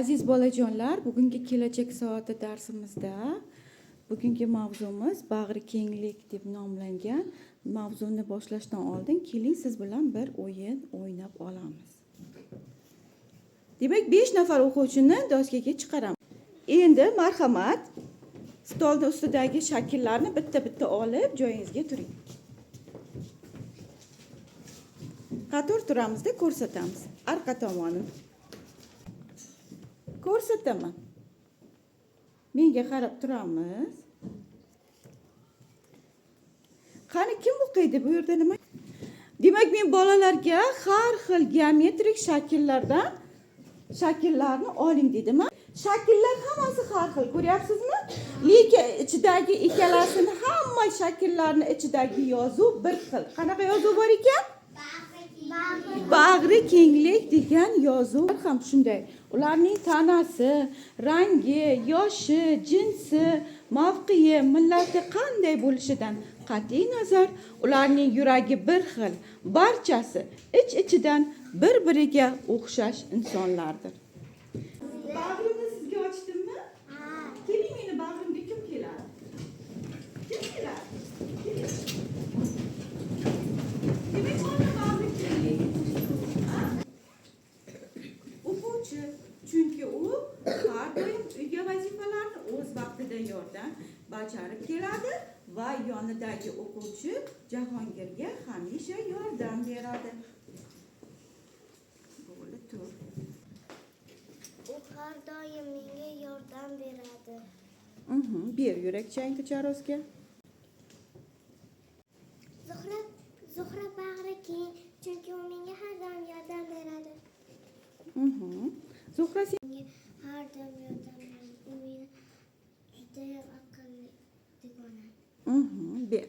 Aziz bolajonlar, bugungi kelajak soati darsimizda bugungi mavzumiz bag'ri kenglik deb nomlangan. Mavzuni boshlashdan oldin keling siz bilan bir o'yin o'ynab olamiz. Demak, 5 nafar o'quvchini doskaga chiqaramiz. Endi marhamat, stolning ustidagi shakllarni bitta-bitta olib joyingizga turing. Qator turamizda ko'rsatamiz. Arqa tomoni. Ko'rsataman. Menga qarab turamiz. Qani kim o'qiydi bu yerda nima? Demak, men bolalarga har xil geometrik shakllarni oling dedim. Shakllar hammasi har xil, ko'ryapsizmi? Lekin ichidagi ikkalasini hamma shakllarning ichidagi yozuv bir xil. Qanaqa yozuv bor ekan? Bag'ri kenglik degan yozuv ham shunday. Ularning tanasi, rangi, yoshi, jinsi, mavqei, millati qanday bo'lishidan qat'iy nazar, ularning yuragi bir xil. Barchasi ich-ichidan bir-biriga o'xshash insonlardir. Bag'rimni sizga ochdimmi? Keling, meni bag'rimga kim keladi? Kim keladi? Demak, mana bag'ri kenglik. O'quvchi, chunki u har doim uyga vazifalarni o'z vaqtida yordam bajarib keladi va yonidagi o'quvchi Jahongirga hamisha yordam beradi. Bo'ldi, tur. U har doim menga yordam beradi. Ber yurakchang Charosga. Zuhra bag'ri keng, chunki u menga har doim yordam beradi. Zuhra Menga har doim yordam beradi. U meni juda aqlli degani. Ber.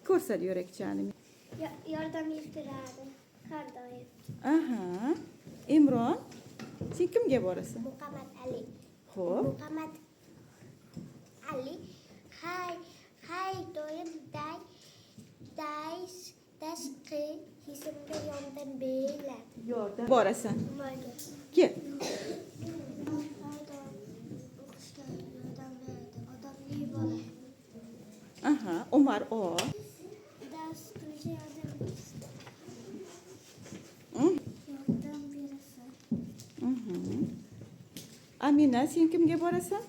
Ko'rsat yurakchani. Yordam beradi har doim. Imron, sen kimga borasan? Muhammad Ali. Xo'p. Muhammad Ali hay doim tashqi hizimga yordam beradi. Yordam borasan. Mayli. Kel. O'qishga yordam beradi. Odobli bola. Umar o. Dars qilishga yordam beradi. Yordam berasan. Amina, sen kimga borasan?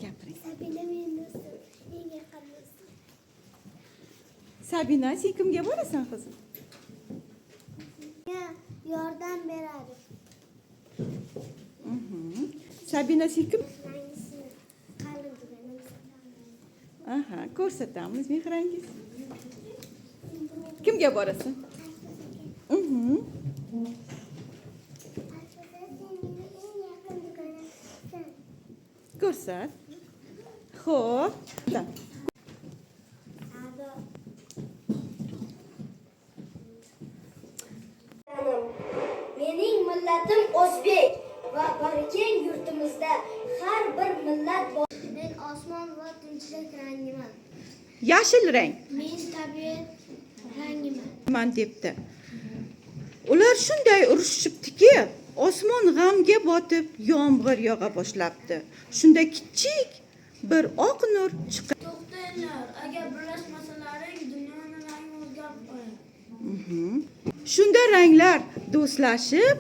Gapiring. Sabina mening do'stim. Eng yaqin do'stim. Sabina, sen kimga borasan qizim? Yordam beradi. Sabina, sen kim? Qalin deganim. Ko'rsatamiz mehrangiz. Kimga borasan? Ko'rsat. Xo'p. Mening millatim o'zbek va barkeng yurtimizda har bir millat bor. Men osmon va tinchlik rangiman. Yashil rang. Men tabiat rangiman. Man debdi. Ular shunday urushibdiki, osmon g'amga botib, yomg'ir yog'a boshlabdi. Shunda kichik bir oq nur chiqib. To'xtanglar, agar birlashmasalaring dunyoni rangi o'zgarib qoladi. Shunda ranglar do'stlashib,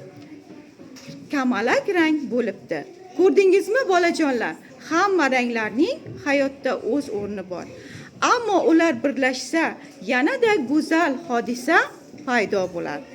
kamalak rang bo'libdi. Ko'rdingizmi bolajonlar? Hamma ranglarning hayotda o'z o'rni bor. Ammo ular birlashsa, yanada go'zal hodisa paydo bo'ladi.